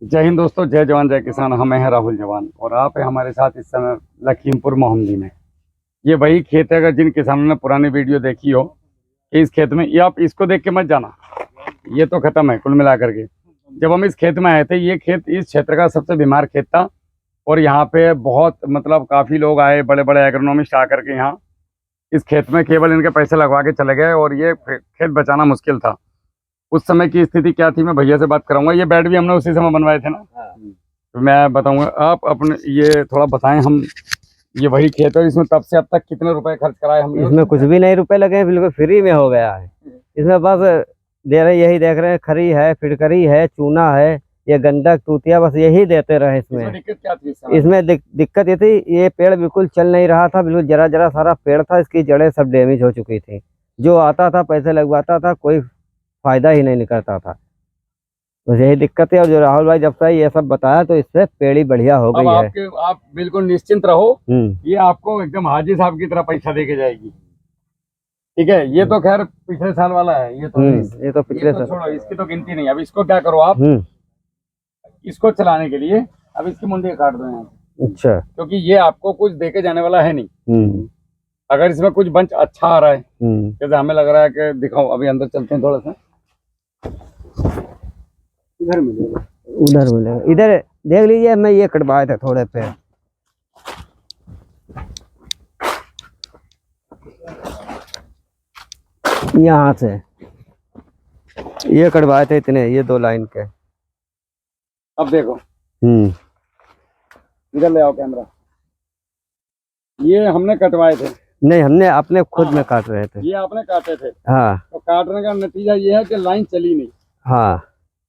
जय हिंद दोस्तों, जय जवान जय किसान। हम हैं राहुल जवान और आप हैं हमारे साथ इस समय लखीमपुर मोहम्मदी में। ये वही खेत है, अगर जिन किसानों ने पुरानी वीडियो देखी हो कि इस खेत में, ये आप इसको देख के मत जाना, ये तो खत्म है कुल मिलाकर के। जब हम इस खेत में आए थे, ये खेत इस क्षेत्र का सबसे बीमार खेत था और यहाँ पे बहुत मतलब काफ़ी लोग आए, बड़े बड़े एग्रोनॉमिस्ट आकर के यहाँ इस खेत में केवल इनके पैसे लगवा के चले गए और ये खेत बचाना मुश्किल था। उस समय की स्थिति क्या थी मैं भैया से बात कराऊंगा। ये बेड भी हमने उसी समय बनवाए थे ना, तो मैं बताऊंगा। आप अपने ये थोड़ा बताएं, हम ये वही खेत है, इसमें तब से अब तक कितने रुपए खर्च कराए हमने? इसमें कुछ भी नहीं रुपए लगे, बिल्कुल फ्री में हो गया है। इसमें बस दे रहे, यही देख रहे हैं, खरी है, फिटकरी है, चूना है, ये गंडक टूटिया, बस यही देते रहे। इसमें दिक्कत क्या थी? इसमें दिक्कत ये थी, ये पेड़ बिल्कुल चल नहीं रहा था, बिल्कुल जरा जरा सारा पेड़ था, इसकी जड़ें सब डैमेज हो चुकी थी। जो आता था पैसे लगवाता था, कोई फायदा ही नहीं निकलता था। बस यही दिक्कत है। और जो राहुल भाई जब से ये सब बताया तो इससे पेड़ ही बढ़िया हो गई है। आप बिल्कुल निश्चिंत रहो, ये आपको एकदम हाजी साहब की तरह पैसा दे के जाएगी। ठीक है, ये तो खैर पिछले साल वाला है, ये तो पिछले साल, छोड़ो, इसकी तो गिनती नहीं। अब इसको क्या करो आप, इसको चलाने के लिए अब इसकी मुंडी काट दो यहाँ। अच्छा, क्योंकि ये आपको कुछ देके जाने वाला है नहीं। अगर इसमें कुछ बंच अच्छा आ रहा है, जैसे हमें लग रहा है कि दिखाओ, अभी अंदर चलते हैं थोड़ा सा। इधर मिलेगा, उधर मिलेगा, इधर देख लीजिए। मैं ये कटवाए थे थोड़े पे, यहाँ से ये कटवाए थे इतने, ये 2 लाइन के। अब देखो, इधर ले आओ कैमरा। ये हमने कटवाए थे? नहीं, हमने अपने खुद में काट रहे थे। ये आपने काटे थे? हाँ। तो काटने का नतीजा ये है कि लाइन चली नहीं। हाँ,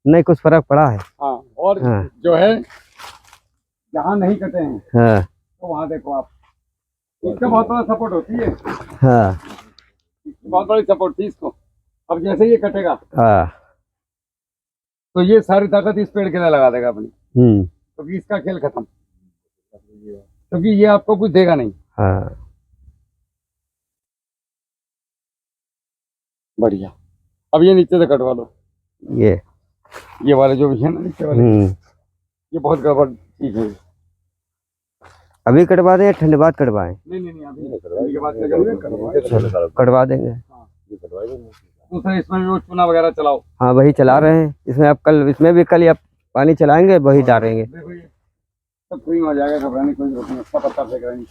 नहीं कुछ फर्क पड़ा है। हाँ, और हाँ, जो है जहाँ नहीं कटे हैं, हाँ, तो वहाँ देखो आप, इसका बहुत बड़ा सपोर्ट होती है। हाँ, बहुत बड़ी सपोर्ट थी इसको। अब जैसे ये कटेगा, हाँ, तो ये सारी ताकत इस पेड़ के लिए लगा देगा अपनी, क्योंकि इसका खेल खत्म, क्योंकि ये आपको कुछ देगा नहीं। हाँ, बढ़िया। अब ये नीचे से कटवा दो, ये वाले जो भी है ना नीचे वाले, ये बहुत गड़बड़ चीज है। अभी कटवा दें, ठंडे बाद कटवाएं? नहीं, अभी कटवा देंगे। दूसरा इसमें भी वो चूना वगैरह चलाओ। हाँ, वही चला रहे हैं इसमें। अब कल इसमें भी कल या पानी चलाएंगे, वही डालेंगे। सब क्लीन हो जाएगा, घबराने की कोई जरूरत नहीं। इसका पत्ता फेंक रहे हैं,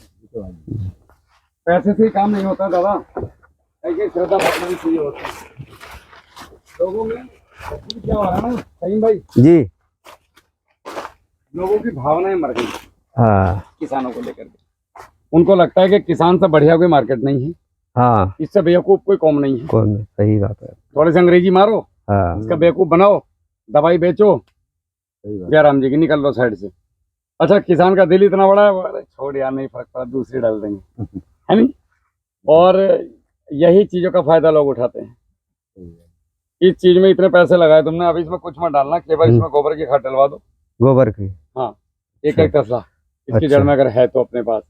पैसे से काम नहीं होता दादा, ऐसे श्रद्धा भावना चाहिए होती है लोगों में। क्या हो रहा है ना सहीम भाई जी, लोगों की भावनाएं मर गई। हाँ, किसानों को लेकर के उनको लगता है कि किसान से बढ़िया कोई मार्केट नहीं है। हाँ, इससे बेवकूफ कोई कौम नहीं है। कौन? सही बात है। थोड़े से अंग्रेजी मारो, हाँ, इसका बेवकूफ बनाओ, दवाई बेचो, जय राम जी की, निकल लो साइड से। अच्छा, किसान का दिल इतना बड़ा है, छोड़ यार, नहीं फर्क पड़ा, दूसरी डाल देंगे, है नहीं। और यही चीजों का फायदा लोग उठाते हैं। इस चीज में इतने पैसे लगाए तुमने, अभी इसमें कुछ मत डालना, केवल इसमें गोबर की खाद डलवा दो। गोबर की? हाँ, एक तसला इसकी जड़ में अगर है तो अपने पास,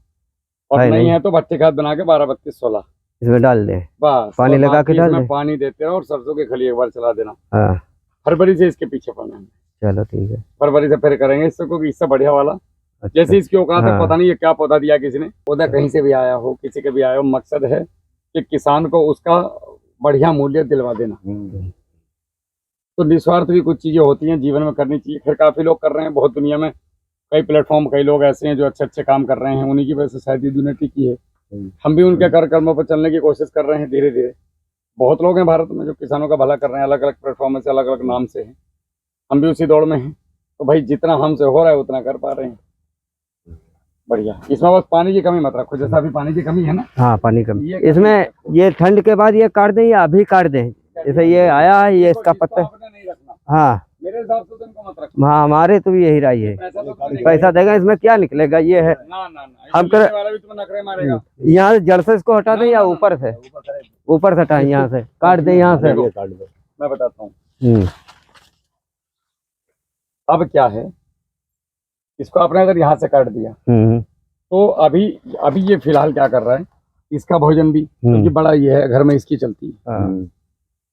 और नहीं है तो भट्टी खाद बना के 12-32-16 इसमें डाल दे, बस पानी लगा के डाल दे। पानी देते रहो और सरसों की खली एक बार चला देना। हाँ, फरवरी से इसके पीछे पड़ना है। चलो ठीक है, फरवरी से फिर करेंगे इससे, क्योंकि इससे बढ़िया वाला। अच्छा। जैसे इसकी औकात है, पता नहीं ये क्या पौधा दिया किसी ने, पौधा कहीं से भी आया हो, किसी के भी आया हो, मकसद है कि किसान को उसका बढ़िया मूल्य दिलवा देना। तो निस्वार्थ भी कुछ चीजें होती हैं जीवन में करनी चाहिए। फिर काफी लोग कर रहे हैं, बहुत दुनिया में कई प्लेटफॉर्म, कई लोग ऐसे हैं जो अच्छे अच्छे काम कर रहे हैं, उन्हीं की वजह से शायद ये दुनिया टिकी है। हम भी उनके कर्मों पर चलने की कोशिश कर रहे हैं धीरे धीरे। बहुत लोग हैं भारत में जो किसानों का भला कर रहे हैं, अलग अलग प्लेटफॉर्म से, अलग अलग नाम से हैं। हम भी उसी दौड़ में हैं, तो भाई जितना हमसे हो रहा है उतना कर पा रहे हैं। बढ़िया। इसमें बस पानी की कमी मत रखो, जैसा अभी पानी की कमी है ना। हाँ, पानी कमी इसमें। ये ठंड के बाद ये काट दें या अभी काट दें? जैसे ये आया है, ये इसका पत्ता नहीं रखना। हाँ, मेरे हिसाब से तो इनको मत रखना। हाँ, हमारे तो यही राय है। पैसा देगा, इसमें क्या निकलेगा? ये है हम कर यहाँ जड़ से इसको हटा दें या ऊपर से? ऊपर से हटाएं, यहाँ से काट दें, यहाँ से। मैं बताता हूँ अब क्या है। इसको आपने अगर यहाँ से काट दिया तो अभी ये फिलहाल क्या कर रहा है, इसका भोजन भी, क्योंकि बड़ा ये है, घर में इसकी चलती है,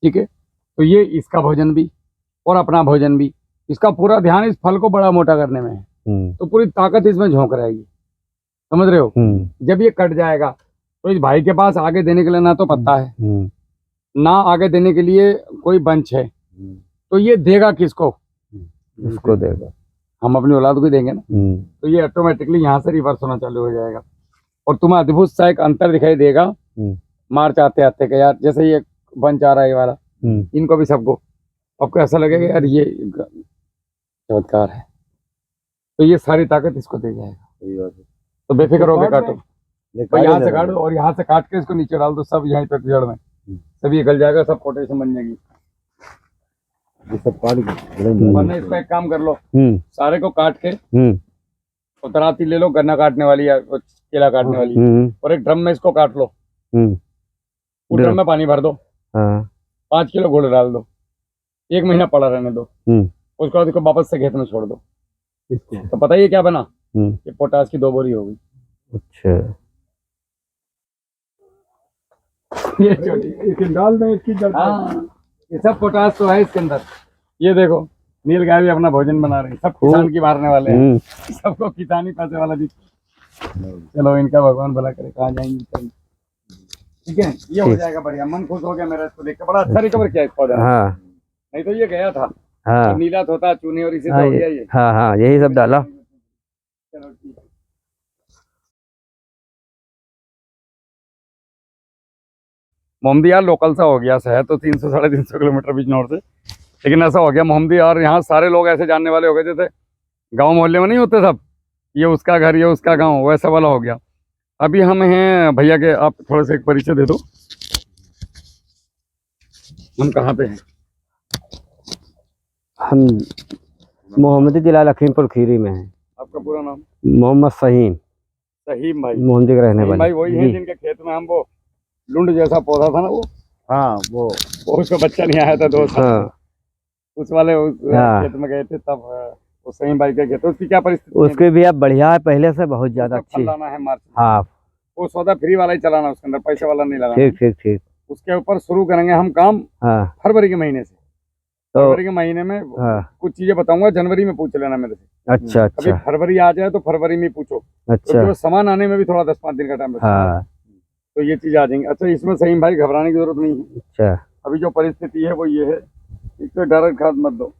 ठीक है। तो ये इसका भोजन भी और अपना भोजन भी इसका पूरा ध्यान इस फल को बड़ा मोटा करने में है, तो पूरी ताकत इसमें झोंक रहेगी, समझ रहे हो। जब ये कट जाएगा तो इस भाई के पास आगे देने के लिए ना तो पत्ता है, ना आगे देने के लिए कोई बंच है, तो ये देगा किसको? इसको देगा, हम अपनी औलाद को देंगे ना, तो ये ऑटोमेटिकली यहाँ से रिवर्स होना चालू हो जाएगा और तुम्हें अद्भुत सा एक अंतर दिखाई देगा मार्च आते आते के यार। जैसे ये बंच आ रहा है ये वाला, इनको भी सबको आपको ऐसा लगेगा यार ये चमत्कार है, तो ये सारी ताकत इसको दे जाएगा। तो बेफिक्र होकर काटो, तो यहाँ से काटो और यहाँ से काट के इसको नीचे डाल दो, सब यहीं तक जड़ में सभी गल जाएगा, सब पोटेशियम बन जाएगी। ये सब काट वरना इसका एक काम कर लो, सारे को काट के उतराती ले लो, गन्ना काटने वाली या केला काटने वाली, और एक ड्रम में इसको काट लो, उस ड्रम में पानी भर दो, 5 किलो गुड़ डाल दो, 1 महीना पड़ा रहने दो, उसके बाद इसको वापस से खेत में छोड़ दो। तो पता ही क्या बना, ये पोटास की 2 बोरी हो गई। अच्छा, ये छोटी डाल दो इसकी जड़। हाँ, ये सब पोटास तो है इसके अंदर। ये देखो नील गाय भी अपना भोजन बना रही, सब किसान की मारने वाले हैं, सबको किसानी पैसे वाला दी। चलो इनका भगवान भला करे, कहाँ जाएंगे। ठीक है, ये हो जाएगा बढ़िया, मन खुश हो गया मेरा इसको देख के, बड़ा अच्छा रिकवर किया इस पौधे। हाँ, नहीं तो ये गया था। हाँ, तो नीला होता चूने और इसी से हो गया ये। हाँ हाँ, यही सब डाला। चलो ठीक है। मोहम्मदी यार लोकल सा हो गया, शहर तो 300-350 किलोमीटर बिजनौर से, लेकिन ऐसा हो गया मोहम्मदी यार, यहाँ सारे लोग ऐसे जानने वाले हो गए, जैसे गांव मोहल्ले में नहीं होते सब, ये उसका घर ये उसका गांव, वैसा वाला हो गया। अभी हम हैं भैया के, आप थोड़ा सा एक परिचय दे दो, हम कहाँ पे हैं? हम मोहम्मदी जिला लखीमपुर खीरी में हैं। आपका पूरा नाम? मोहम्मद सहीम। सहीम भाई, मोहम्मदी के रहने वाले भाई वही हैं जिनके खेत में हम वो लुंड जैसा पौधा था ना वो। हाँ, वो उसका बच्चा नहीं आया था 2 साल। हाँ, उस वाले खेत में गए थे तब, वो सहीम भाई के खेत। उसकी क्या परिस्थिति? उसकी भी अब बढ़िया है, पहले से बहुत ज्यादा अच्छी है मार्च। हाँ, वो सौदा फ्री वाला ही चलाना, उसके अंदर पैसे वाला नहीं लगाना। ठीक ठीक ठीक। उसके ऊपर शुरू करेंगे हम काम। हाँ, फरवरी के महीने से। तो फरवरी के महीने में कुछ चीजें बताऊंगा, जनवरी में पूछ लेना मेरे से। अच्छा अच्छा, अभी फरवरी आ जाए तो फरवरी में पूछो। अच्छा, तो सामान आने में भी थोड़ा 10-5 दिन का टाइम लगता है, तो ये चीज आ जाएंगी। अच्छा, इसमें सहीम भाई घबराने की जरूरत नहीं है। अच्छा, अभी जो परिस्थिति है वो ये है, इसको डायरेक्ट खाद मत दो।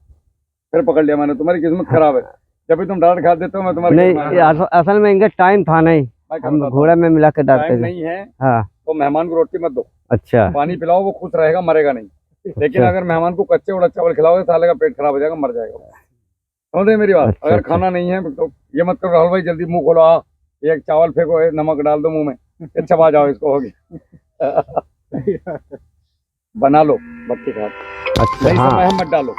फिर पकड़ लिया मैंने, तुम्हारी किस्मत खराब है, जब भी तुम डायरेक्ट खाद देते हो मैं तुम्हारी नहीं, असल में इनका टाइम था नहीं, हम घोड़े में मिला के डालते नहीं है। हाँ, तो मेहमान को रोटी मत दो। अच्छा, पानी पिलाओ, वो खुश रहेगा, मरेगा नहीं। लेकिन अगर मेहमान को कच्चे उड़द चावल खिलाओगे, साले का पेट खराब हो जाएगा, मर जाएगा। समझ रहे मेरी बात? अगर खाना नहीं है तो ये मत करो, राहुल भाई जल्दी मुंह खोलो, एक चावल फेंको, नमक डाल दो मुंह में, चबा जाओ इसको, होगी। बना लो भट्टी खाद। अच्छा, नहीं समय मत डालो।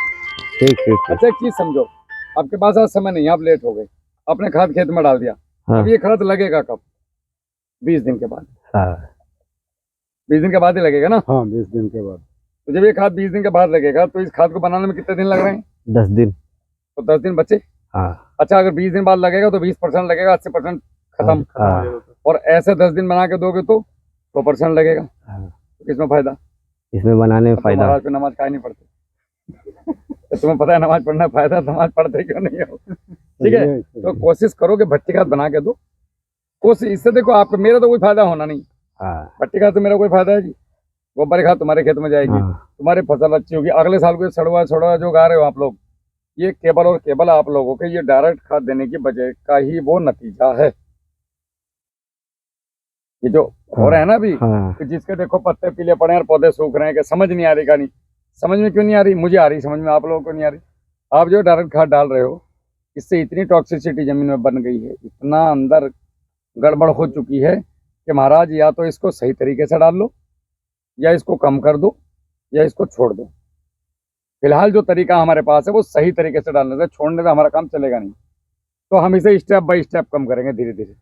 ठीक ठीक। अच्छा, एक चीज समझो, आपके पास आज समय नहीं, आप लेट हो गए, आपने खाद खेत में डाल दिया। हाँ। अब ये खाद लगेगा कब? 20 दिन के बाद। हाँ, 20 दिन के बाद ही लगेगा ना? हाँ, 20 दिन के बाद। तो जब ये खाद 20 दिन के बाद लगेगा, तो इस खाद को बनाने में कितने दिन लग रहे हैं? 10 दिन। तो 10 दिन बचे। हाँ। अच्छा, अगर 20 दिन बाद लगेगा तो 20% लगेगा, 80% खत्म। हाँ। और ऐसे 10 दिन बना के दोगे तो 100% लगेगा। हाँ। तो किसमें फायदा? इसमें बनाने में फायदा। महाराज पे नमाज काहे नहीं पढ़ते? तो तुम्हें पता है नमाज पढ़ना फायदा, नमाज पढ़ते क्यों नहीं हो? ठीक है, तो कोशिश करो कि भट्टी खाद बना के दो। कोशिश, इससे देखो आपको, मेरा तो कोई फायदा होना नहीं। भट्टी खाद तो मेरा कोई फायदा है जी, गोबर खाद तुम्हारे खेत में जाएगी। तुम्हारी फसल अच्छी होगी, अगले साल को सड़वा जो गा रहे हो आप लोग, ये केवल और केवल आप लोगों के ये डायरेक्ट खाद देने की वजह का ही वो नतीजा है। ये जो हो रहा है ना अभी, कि जिसके देखो पत्ते पीले पड़े हैं और पौधे सूख रहे हैं, कि समझ नहीं आ रही कहानी। समझ में क्यों नहीं आ रही? मुझे आ रही समझ में, आप लोगों को नहीं आ रही। आप जो डायरेक्ट खाद डाल रहे हो, इससे इतनी टॉक्सिसिटी जमीन में बन गई है, इतना अंदर गड़बड़ हो चुकी है कि महाराज या तो इसको सही तरीके से डाल लो, या इसको कम कर दो, या इसको छोड़ दो। फिलहाल जो तरीका हमारे पास है वो सही तरीके से डालने से, छोड़ने से हमारा काम चलेगा नहीं। तो हम इसे स्टेप बाय स्टेप कम करेंगे धीरे धीरे।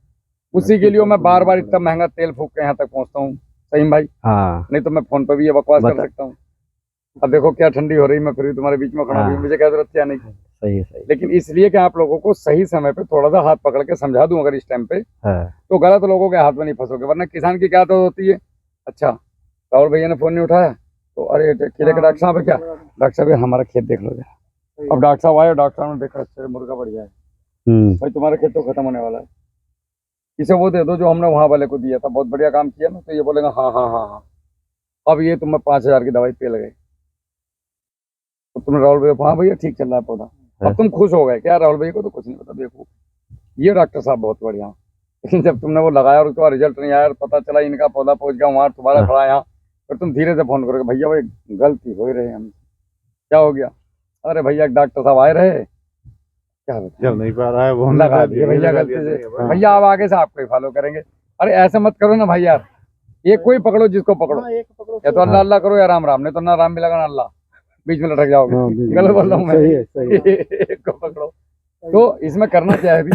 उसी के लिए मैं बार बार इतना महंगा तेल फूक के यहाँ तक पहुँचता हूँ। सही भाई? हाँ। नहीं तो मैं फोन पर भी ये बकवास कर सकता हूँ। अब देखो क्या ठंडी हो रही, मैं फिर तुम्हारे बीच में खड़ा हुई, मुझे क्या जरूरत क्या नहीं। सही है, सही। लेकिन इसलिए कि आप लोगों को सही समय पे थोड़ा सा हाथ पकड़ के समझा दूं अगर इस टाइम पे, तो गलत लोगों के हाथ में नहीं फंसोगे। वरना किसान की क्या तो होती है, अच्छा राहुल भैया ने फोन नहीं उठाया तो अरे केले का डॉक्टर साहब है क्या? डॉक्टर साहब हमारा खेत देख लो जरा, अब डॉक्टर साहब आए, डॉक्टर साहब ने देखा अच्छा मुर्गा बढ़िया है भाई, तुम्हारा खेत तो खत्म होने वाला है, इसे वो दे दो जो हमने वहां वाले को दिया था, बहुत बढ़िया काम किया ना। तो ये बोलेगा हाँ हाँ हाँ हाँ। अब ये तुम्हें 5,000 की दवाई पे लगे, तो तुमने राहुल भैया, हाँ भैया ठीक चल रहा है पौधा, अब तुम खुश हो गए क्या? राहुल भैया को तो कुछ नहीं पता, देखो ये डॉक्टर साहब बहुत बढ़िया। लेकिन जब तुमने वो लगाया और उसका रिजल्ट नहीं आया, पता चला इनका पौधा पहुंच गया वहां, तुम्हारा खड़ा यहाँ, फिर तुम धीरे से फोन करोगे, भैया भाई गलती हो रही है, हम क्या हो गया? अरे भैया डॉक्टर साहब आए रहे, क्या जब नहीं पा रहा है वो लगा दिए भैया गलती से, भैया आप आगे से आपको ही फॉलो करेंगे। अरे ऐसे मत करो ना भाई यार, एक कोई पकड़ो जिसको पकड़ो, या तो अल्लाह अल्लाह करो या राम राम, नहीं तो ना राम भी लगा ना अल्लाह, बीच में लटक जाओगे। गलत बोल रहा हूँ मैं, एक को पकड़ो। तो इसमें करना क्या है अभी,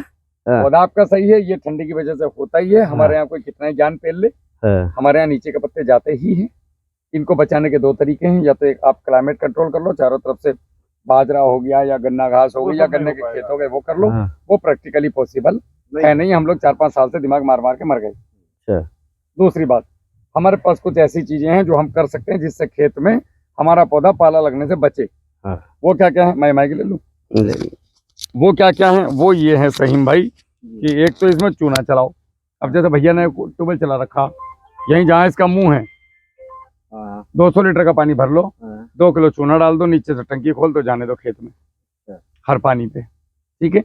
पौधा आपका सही है, ये ठंडी की वजह से होता ही है। हमारे यहाँ कोई कितना ही ज्ञान पेल ले, हमारे यहाँ नीचे के पत्ते जाते ही हैं। इनको बचाने के दो तरीके हैं, या तो एक आप क्लाइमेट कंट्रोल कर लो, चारों तरफ से बाजरा हो गया या गन्ना घास हो गई या गन्ने के खेत हो गए, वो कर लो। वो प्रैक्टिकली पॉसिबल है नहीं, हम लोग 4-5 साल से दिमाग मार मार के मर गए। दूसरी बात, हमारे पास कुछ ऐसी चीजें हैं जो हम कर सकते हैं जिससे खेत में हमारा पौधा पाला लगने से बचे। वो क्या क्या है, मैं माइक ले लूं, वो क्या क्या है? वो ये है सहीम भाई कि एक तो इसमें चूना चलाओ। अब जैसे भैया ने ट्यूबवेल चला रखा, यहीं जहाँ इसका मुंह है 200 लीटर का पानी भर लो, 2 किलो चूना डाल दो, नीचे से टंकी खोल दो, जाने दो खेत में हर पानी पे, ठीक है।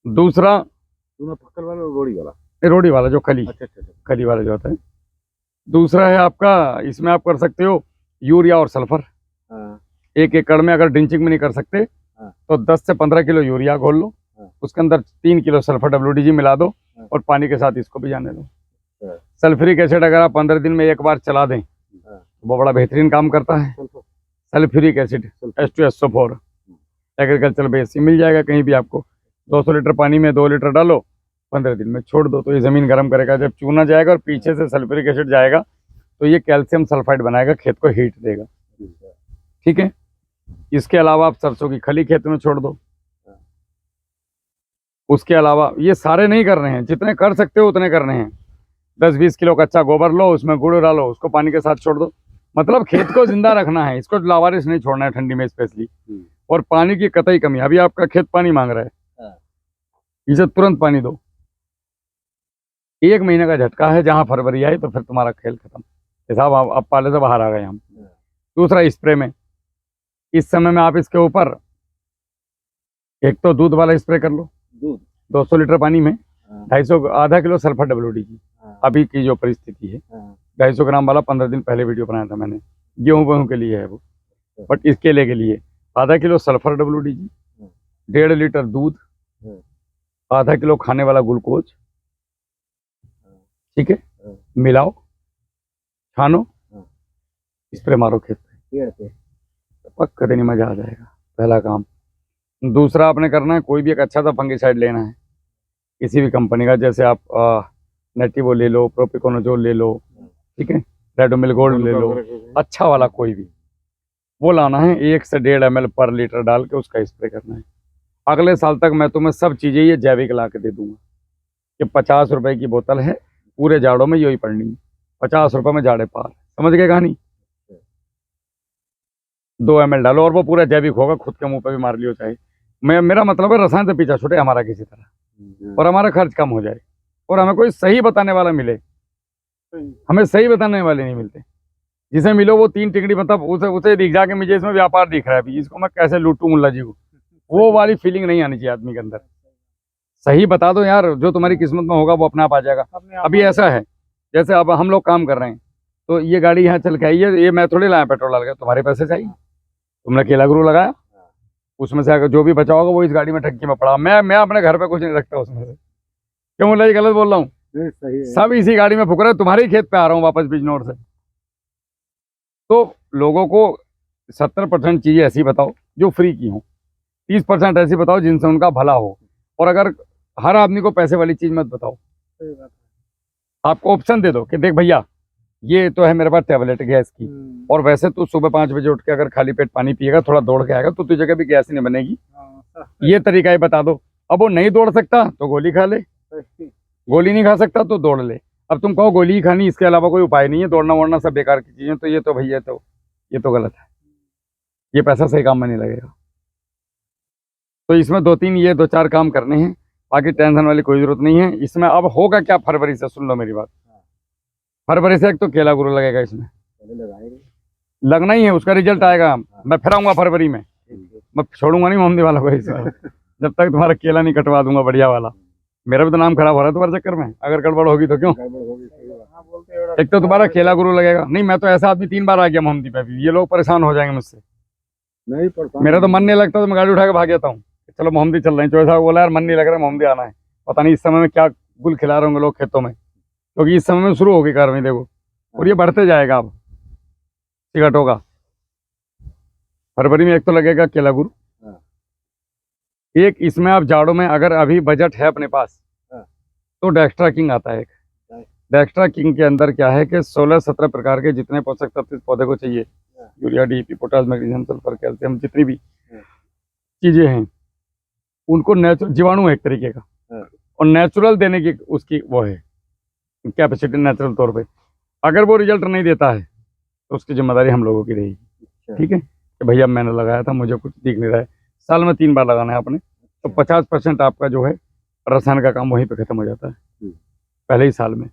दूसरा पक्कल वाला रोड़ी वाला, रोड़ी वाला जो कली, कली वाला जो होता है। दूसरा है आपका, इसमें आप कर सकते हो यूरिया और सल्फर। 1 एकड़ में अगर ड्रिंचिंग में नहीं कर सकते तो 10 से 15 किलो यूरिया घोल लो, उसके अंदर 3 किलो सल्फर WDG मिला दो और पानी के साथ इसको भी जाने दो। सल्फ्यूरिक एसिड अगर आप 15 दिन में एक बार चला दें तो वो बड़ा बेहतरीन काम करता है। Sulphuric acid H2SO4 agriculture base मिल जाएगा कहीं भी आपको। 200 लीटर पानी में 2 लीटर डालो, 15 दिन में छोड़ दो, तो ये जमीन गर्म करेगा। जब चूना जाएगा और पीछे से सल्फ्यूरिक एसिड जाएगा तो ये कैल्शियम सल्फाइड बनाएगा, खेत को हीट देगा, ठीक है। इसके अलावा आप सरसों की खली खेत में छोड़ दो। उसके अलावा ये सारे नहीं कर रहे हैं, जितने कर सकते हो उतने करने हैं। 10-20 किलो कच्चा गोबर लो, उसमें गुड़ डालो, उसको पानी के साथ छोड़ दो। मतलब खेत को जिंदा रखना है, इसको लावारिस नहीं छोड़ना है ठंडी में स्पेशली। और पानी की कतई कमी, अभी आपका खेत पानी मांग रहा है, इसे तुरंत पानी दो। 1 महीने का झटका है, जहां फरवरी आई तो फिर तुम्हारा खेल खत्म, हिसाब आप पाले से बाहर आ गए हम। दूसरा स्प्रे में, इस समय में आप इसके ऊपर एक तो दूध वाला स्प्रे कर लो, 200 लीटर पानी में 250 आधा किलो सल्फर WDG। अभी की जो परिस्थिति है 250 ग्राम वाला 15 दिन पहले वीडियो बनाया था मैंने, गेहूं के लिए है वो, बट इस केले के लिए आधा किलो सल्फर WDG, 1.5 लीटर दूध, आधा किलो खाने वाला ग्लूकोज, ठीक है, मिलाओ, छानो, स्प्रे मारो खेत पे, पक्का देने मजा आ जाएगा। पहला काम। दूसरा आपने करना है, कोई भी एक अच्छा सा फंगिसाइड लेना है किसी भी कंपनी का, जैसे आप नेटिवो ले लो, प्रोपिकोनोजोल ले लो, ठीक है, रेडोमिल गोल्ड ले लो, अच्छा वाला कोई भी वो लाना है। 1 से 1.5 ml पर लीटर डाल के उसका स्प्रे करना है। अगले साल तक मैं तुम्हें सब चीज़ें ये जैविक ला के दे दूंगा। कि 50 रुपए की बोतल है, पूरे जाड़ों में यही पड़नी है, 50 रुपए में जाड़े पार, समझ गए कहानी। 2 ml डालो और वो पूरा जैविक होगा, खुद के मुंह पे भी मार लियो चाहे। मेरा मतलब है रसायन से पीछा छूटे हमारा किसी तरह, और हमारा खर्च कम हो जाए, और हमें कोई सही बताने वाला मिले। हमें सही बताने वाले नहीं मिलते, जिसे मिलो वो 3 टिकड़ी, मतलब उसे दिख जाके मुझे इसमें व्यापार दिख रहा है, अभी इसको मैं कैसे लूटूं मुल्ला जी को, वो वाली फीलिंग नहीं आनी चाहिए आदमी के अंदर। सही बता दो यार, जो तुम्हारी किस्मत में होगा वो अपने आप आ जाएगा। अभी ऐसा है जैसे अब हम लोग काम कर रहे हैं, तो ये गाड़ी यहाँ चल के आई है, ये मैं थोड़ी लाया पेट्रोल डाल के, तुम्हारे पैसे चाहिए, तुमने केला गुरु लगाया, उसमें से अगर जो भी बचा होगा वो इस गाड़ी में टंकी में पड़ा। मैं अपने घर पे कुछ नहीं रखता उसमें से। क्यों मुल्ला जी, गलत बोल रहा हूँ? सब इसी गाड़ी में फुक रहे, तुम्हारे खेत पे आ रहा हूँ वापस बिजनौर से। तो लोगों को 70% चीजें ऐसी बताओ जो फ्री की हो, 30% ऐसी बताओ जिनसे उनका भला हो। और अगर हर आदमी को पैसे वाली चीज मत बताओ, आपको ऑप्शन दे दो कि देख भैया ये तो है मेरे पास टैबलेट गैस की, और वैसे तू सुबह 5 बजे उठ के अगर खाली पेट पानी पिएगा, थोड़ा दौड़ के आएगा, तो तुझे कभी गैस नहीं बनेगी। ये तरीका ही बता दो। अब वो नहीं दौड़ सकता तो गोली खा ले, गोली नहीं खा सकता तो दौड़ ले। अब तुम कहो गोली ही खानी, इसके अलावा कोई उपाय नहीं है, दौड़ना वोड़ना सब बेकार की चीजें, तो ये तो भैया तो ये तो गलत है, ये पैसा सही काम में नहीं लगेगा। तो इसमें 2-3 ये 2-4 काम करने हैं, बाकी टेंशन वाली कोई जरूरत नहीं है इसमें। अब होगा क्या फरवरी से, सुन लो मेरी बात, फरवरी से एक तो केला गुरु लगेगा इसमें, लगना ही है, उसका रिजल्ट आएगा। मैं फिर आऊंगा फरवरी में, मैं छोड़ूंगा नहीं मोहम्मदी वाला को इस बार, जब तक तुम्हारा केला नहीं कटवा दूंगा बढ़िया वाला। मेरा भी तो नाम खराब हो रहा है तुम्हारे चक्कर में, अगर गड़बड़ होगी तो क्यों। एक तो तुम्हारा केला गुरु लगेगा नहीं, मैं तो ऐसा आदमी 3 बार आ गया मोहम्मदी पे भी, ये लोग परेशान हो जाएंगे मुझसे। नहीं पड़ता, मेरा तो मन नहीं लगता तो मैं गाड़ी उठा के भाग जाता हूँ, चलो मोहम्मदी चल रहे हैं। चौसा बोला यार मन नहीं लग रहा, मोहम्मदी आना है। पता नहीं इस समय में क्या गुल खिला रहे होंगे लोग खेतों में, क्योंकि इस समय में शुरू होगी कार्रवाई देखो, और ये बढ़ते जाएगा अब टिकटों का। फरवरी में एक तो लगेगा केला गुरु, एक इसमें आप जाड़ों में अगर अभी बजट है अपने पास तो डेक्स्ट्रा किंग आता है। एक डेक्स्ट्रा किंग के अंदर क्या है कि 16-17 प्रकार के जितने पोषक तत्व इस पौधे को चाहिए, urea, DAP, potash, magnesium, sulphur, calcium, जितनी भी चीजें हैं उनको नेचुरल, जीवाणु है एक तरीके का, और नेचुरल देने की उसकी वो है कैपेसिटी नेचुरल तौर पे। अगर वो रिजल्ट नहीं देता है तो उसकी जिम्मेदारी हम लोगों की रहेगी। ठीक है कि भैया मैंने लगाया था, मुझे कुछ दिख नहीं रहा है, साल में 3 बार लगाना है आपने, तो 50% आपका जो है रसायन का काम वहीं पे खत्म हो जाता है पहले ही साल में।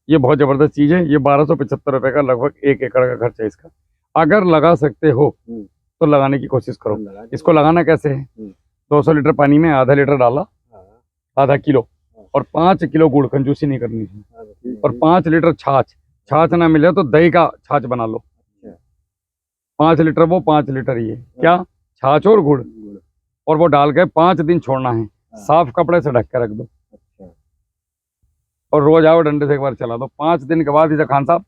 ये बहुत ज़बरदस्त चीज़ है। ये 1275 रुपये का लगभग 1 एकड़ का खर्च है इसका। अगर लगा सकते हो तो लगाने की कोशिश करो। इसको लगाना कैसे है, 200 लीटर पानी में आधा लीटर डाला, आधा किलो, और 5 किलो गुड़, कंजूसी नहीं करनी है, और 5 लीटर छाछ, छाछ ना मिले तो दही का छाछ बना लो, 5 लीटर वो 5 लीटर ये क्या, छाछ और गुड़, और वो डाल के 5 दिन छोड़ना है, साफ कपड़े से ढक के रख दो, और रोज आओ डंडे से एक बार चला दो। 5 दिन के बाद इसे खान साहब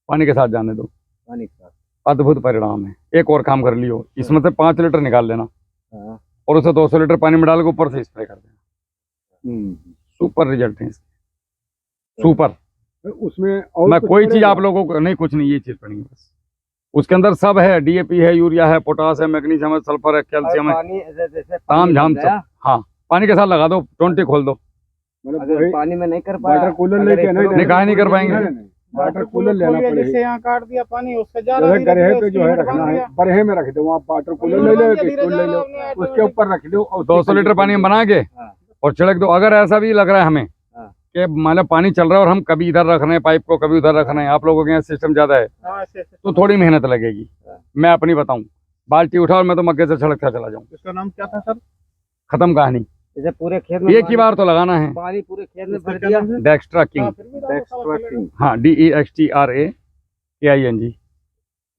पानी के साथ जाने दो, पानी के साथ। अद्भुत परिणाम है। एक और काम कर लियो, इसमें से 5 लीटर निकाल लेना और उसे 200 लीटर पानी में डाल के ऊपर से स्प्रे कर देना। सुपर रिजल्ट है इसके, सुपर। उसमें और मैं कोई चीज आप लोगों को नहीं, कुछ नहीं, ये चीज पड़ेगी बस। उसके अंदर सब है, डीएपी है, यूरिया है, पोटास है, मैग्नीशियम है, सल्फर है, कैल्शियम है, ताम झाम सब। हाँ, पानी के साथ लगा दो, टोंटी खोल दो। अगर पानी में नहीं कर पाया, वाटर कूलर लेके नहीं कहा नहीं कर पाएंगे, वाटर कूलर लेना पड़ेगा। जैसे यहाँ काट दिया पानी, उससे ज्यादा गरहे पे जो है रखना है, बरहे में रख दो, वहाँ वाटर कूलर ले लो, कूलर ले लो, उसके ऊपर रख दो और 200 लीटर पानी में बना के और छिड़क दो। अगर ऐसा भी लग रहा है हमें कि मतलब पानी चल रहा है और हम कभी इधर रख रहे हैं पाइप को, कभी उधर रख रहे हैं, आप लोगों के यहाँ सिस्टम ज्यादा है तो थोड़ी मेहनत लगेगी। मैं अपनी बताऊं, बाल्टी उठा और मैं तो मग्गे से छिड़कता चला जाऊं। इसका नाम क्या था सर? खत्म कहानी। जैसे पूरे खेत में एक ही बार तो लगाना है। पानी पूरे खेत में भर दिया। डेक्स्ट्रा किंग, हाँ, DEXTRAKING,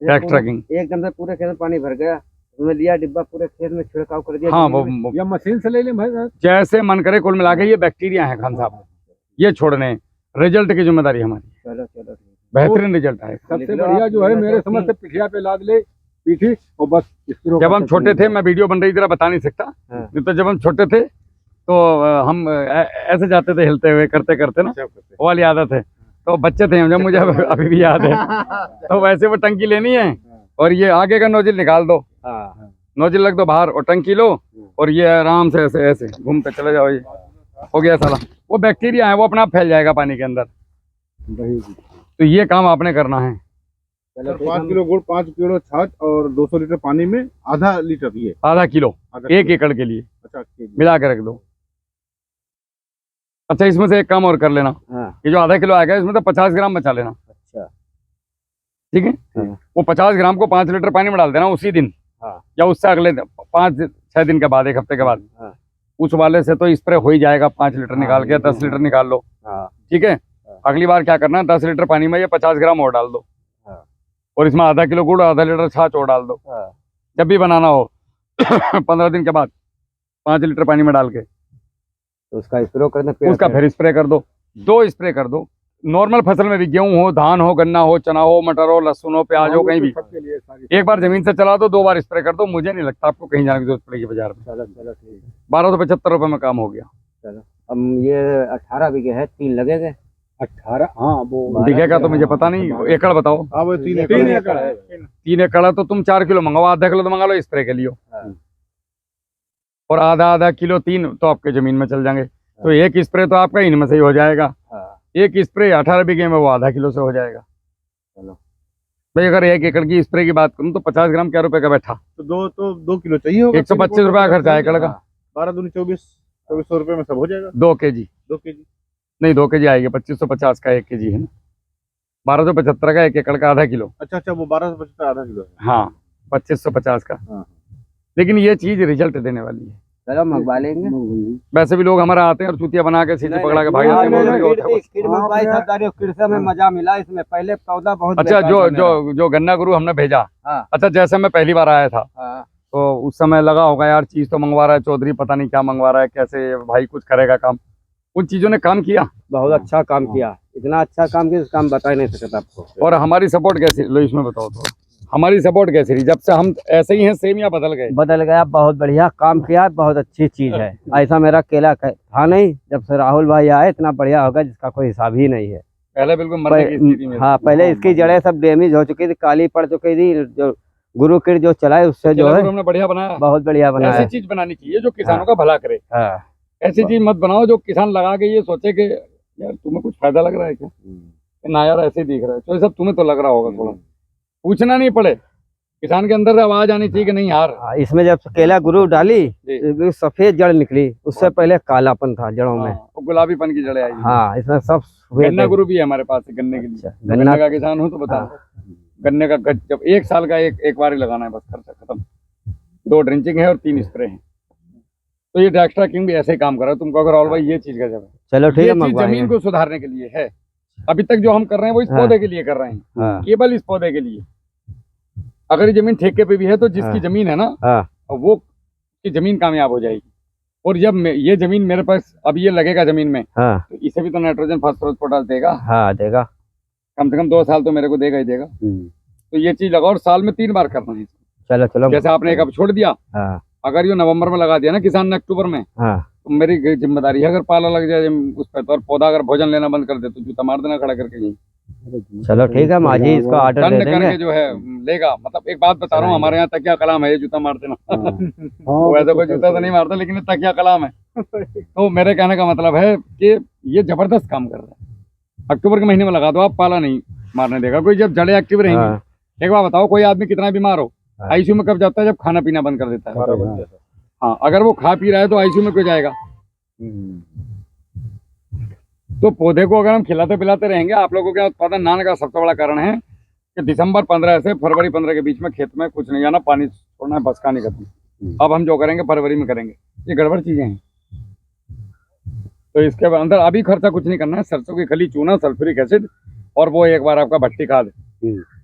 डेक्स्ट्रा किंग। एकदम से पूरे खेत में पानी भर गया, उसमें लिया डिब्बा, पूरे खेत में छिड़काव कर दिया। हाँ, वो या मशीन से ले लें भाई, जैसे मन करे। कुल मिला के ये बैक्टीरिया है खान साहब, ये छोड़ने, रिजल्ट की जिम्मेदारी हमारी। चलो चलो, बेहतरीन रिजल्ट आएगा। सबसे बढ़िया जो है मेरे समझ से पिठिया पे लाद ले, पीठी, और बस। जब हम छोटे थे, मैं वीडियो बन रही थी बता नहीं सकता, नहीं तो जब हम छोटे थे तो हम ऐसे जाते थे हिलते हुए, करते करते ना, वो वाली आदत है। तो बच्चे थे हम जब, मुझे अभी भी याद है। तो वैसे वो टंकी लेनी है और ये आगे का नोजल निकाल दो, नोजल रख दो बाहर और टंकी लो, और ये आराम से ऐसे ऐसे घूमते चले जाओ। ये हो गया साला, वो बैक्टीरिया है, वो अपना आप फैल जाएगा पानी के अंदर। तो ये काम आपने करना है। 5 किलो गुड़, 5 किलो छाछ और 200 लीटर पानी में आधा लीटर, ये आधा किलो 1 एकड़ के लिए मिला के रख दो। अच्छा, इसमें से एक काम और कर लेना, ये जो आधा किलो आएगा इसमें तो 50 ग्राम बचा लेना। अच्छा, ठीक है, वो 50 ग्राम को 5 लीटर पानी में डाल देना उसी दिन, या उससे अगले 5-6 दिन के बाद, 1 हफ्ते के बाद। उस वाले से तो स्प्रे हो ही जाएगा, 5 लीटर निकाल के 10 लीटर निकाल लो। ठीक है, अगली बार क्या करना, 10 लीटर पानी में ये 50 ग्राम और डाल दो, और इसमें आधा किलो गुड़, आधा लीटर छाछ और डाल दो। जब भी बनाना हो 15 दिन के बाद 5 लीटर पानी में डाल के तो उसका स्प्रे करना, उसका फिर स्प्रे कर दो। 2 स्प्रे कर दो। नॉर्मल फसल में भी, गेहूं हो, धान हो, गन्ना हो, चना हो, मटर हो, लहसुन हो, प्याज हो, कहीं भी एक बार जमीन से चला दो, 2 बार स्प्रे कर दो। मुझे नहीं लगता आपको कहीं जाने की जरूरत पड़ेगी बाजार में। चलो चलो, ठीक है। 1275 रुपए में काम हो गया। चलो, अब ये 18 बीघे है, 3 लगेंगे। 18, हाँ, वो बीघे का तो मुझे पता नहीं, एकड़ बताओ। हाँ, वो 3 एकड़ है। 3 एकड़ है तो तुम 4 किलो मंगाओ, आधा किलो तो मंगा लो स्प्रे के लिए, और आधा किलो 3 तो आपके जमीन में चल जाएंगे। तो एक स्प्रे तो आपका इनमें से ही हो जाएगा। एक स्प्रे 18 बीघे में वो आधा किलो से हो जाएगा। चलो, भाई अगर 1 एकड़ की स्प्रे की बात करूँ तो 50 ग्राम क्या रुपए का बैठा, तो 2 किलो चाहिए होगा। 125 रुपए का खर्चा है एकड़ का। 12 दूनी 2400 रुपए में सब हो जाएगा। 2 kg 2 केजी नहीं, 2 kg आएगी, 2550 का 1 kg है ना, 1275 का 1 एकड़ का आधा किलो। अच्छा, वो 1275 आधा किलो है। हाँ 2550 का। हाँ। लेकिन ये चीज रिजल्ट देने वाली है। चलो मंगवा लेंगे। वैसे भी लोग हमारा आते हैं और चूतिया बना के सीधे पकड़ा के भाग हाँ, जाते हैं। किड मंगवाई सरदारी, किड से हमें मजा मिला इसमें। पहले पौधा बहुत अच्छा, बेकार जो था मेरा। जो गन्ना गुरु हमने भेजा, हाँ। अच्छा जैसे मैं पहली बार आया था हाँ, तो उस समय लगा होगा यार चीज तो मंगवा रहा है चौधरी, पता नहीं क्या मंगवा रहा है, कैसे भाई कुछ करेगा काम। उन चीजों ने काम किया, बहुत अच्छा काम किया, इतना अच्छा काम किया, काम बता ही नहीं सकता आपको। और हमारी सपोर्ट कैसी, लो इसमें बताओ तो हमारी सपोर्ट कैसी रही जब से हम ऐसे ही हैं सेम या बदल गए? बदल गया, बहुत बढ़िया काम किया, बहुत अच्छी चीज है। ऐसा मेरा केला था नहीं, जब से राहुल भाई आए इतना बढ़िया होगा जिसका कोई हिसाब ही नहीं है। पहले बिल्कुल मरने की स्थिति में। हाँ, पहले इसकी जड़ें सब डैमेज हो चुकी थी, काली पड़ चुकी थी। जो गुरु किड जो चलाए उससे जो है हमने बढ़िया बनाया, बहुत बढ़िया बनाया। ऐसी चीज बनानी चाहिए जो किसानों का भला करे। हाँ, ऐसी चीज मत बनाओ जो किसान लगा के ये सोचे कि यार तुम्हें कुछ फायदा लग रहा है क्या, ना यार ऐसे ही दिख रहा है, तो ये सब तुम्हें तो लग रहा होगा, थोड़ा पूछना नहीं पड़े, किसान के अंदर से आवाज आनी चाहिए कि नहीं यार। इसमें जब केला गुरु डाली जी। सफेद जड़ निकली, उससे पहले कालापन था जड़ों में। और गुलाबीपन की जड़ें आई। हाँ, इसमें सब गन्ना गुरु भी है हमारे पास गन्ने के लिए। गन्ने का किसान हूँ तो बता, गन्ने का जब 1 साल का एक बार ही लगाना है बस, खर्चा खत्म। 2 ड्रिंचिंग है और 3 स्प्रे हैं। तो ये डेक्स्ट्रा किंग भी ऐसे ही काम कर रहा है। तुमको अगर ऑल भाई ये चीज गजब है, चलो ठीक है, ये चीज मंगवाएंगे। जमीन को सुधारने के लिए है। अभी तक जो हम कर रहे हैं वो इस हाँ। पौधे के लिए कर रहे हैं, हाँ। केवल इस पौधे के लिए। अगर ये जमीन ठेके पे भी है तो जिसकी हाँ। जमीन है ना, हाँ, वो की जमीन कामयाब हो जाएगी। और जब ये जमीन मेरे पास अब ये लगेगा जमीन में, हाँ, तो इसे भी तो नाइट्रोजन फास्फोरस पोटाश देगा, हाँ देगा, कम से कम 2 साल तो मेरे को देगा ही देगा। तो ये चीज लगाओ और साल में 3 बार करना है। चलो चलो। जैसे आपने एक अब छोड़ दिया, हाँ, अगर ये नवंबर में लगा दिया ना किसान ने अक्टूबर में, हाँ, तो मेरी जिम्मेदारी है अगर पाला लग जाए उस पर तो, और पौधा अगर भोजन लेना बंद कर दे तो जूता मार देना खड़ा करके यही। चलो ठीक है, माजी इसको ऑर्डर दे डन देंगे। करके जो है लेगा। मतलब एक बात बता रहा हूँ, हमारे यहाँ तकिया कलाम है, ये जूता मार देना। वो ऐसा कोई जूता तो नहीं मारता, लेकिन ये तकिया कलाम है। तो मेरे कहने का मतलब है कि ये जबरदस्त काम कर रहा है। अक्टूबर के महीने में लगा दो आप, पाला नहीं मारने देगा कोई, जब जड़ें एक्टिव रहेंगी। एक बार बताओ, कोई आदमी कितना बीमार हो आईसीयू में कब जाता है? जब खाना पीना बंद कर देता है। हाँ, अगर वो खा पी रहा है तो आईसीयू में क्यों जाएगा? तो पौधे को अगर हम खिलाते पिलाते रहेंगे, आप लोगों के उत्पादन ना का सबसे बड़ा कारण है कि दिसंबर 15 से फरवरी 15 के बीच में खेत में कुछ नहीं जाना, पानी छोड़ना है, बस कहानी खत्म। अब हम जो करेंगे फरवरी में करेंगे, ये गड़बड़ चीजें हैं। तो इसके अंदर अभी खर्चा कुछ नहीं करना है, सरसों की खली, चूना, सल्फ्यूरिक एसिड, और वो एक बार आपका भट्टी खाद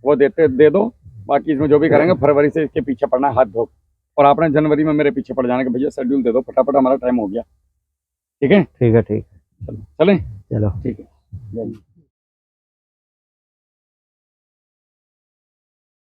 वो दे दो। बाकी इसमें जो भी करेंगे फरवरी से इसके पीछे पड़ना है हाथ धो। और आपने जनवरी में मेरे पीछे पड़ जाने के, भैया शेड्यूल दे दो फटाफट, हमारा टाइम हो गया। ठीक है, ठीक है, ठीक, चलें, चलो। ठीक है।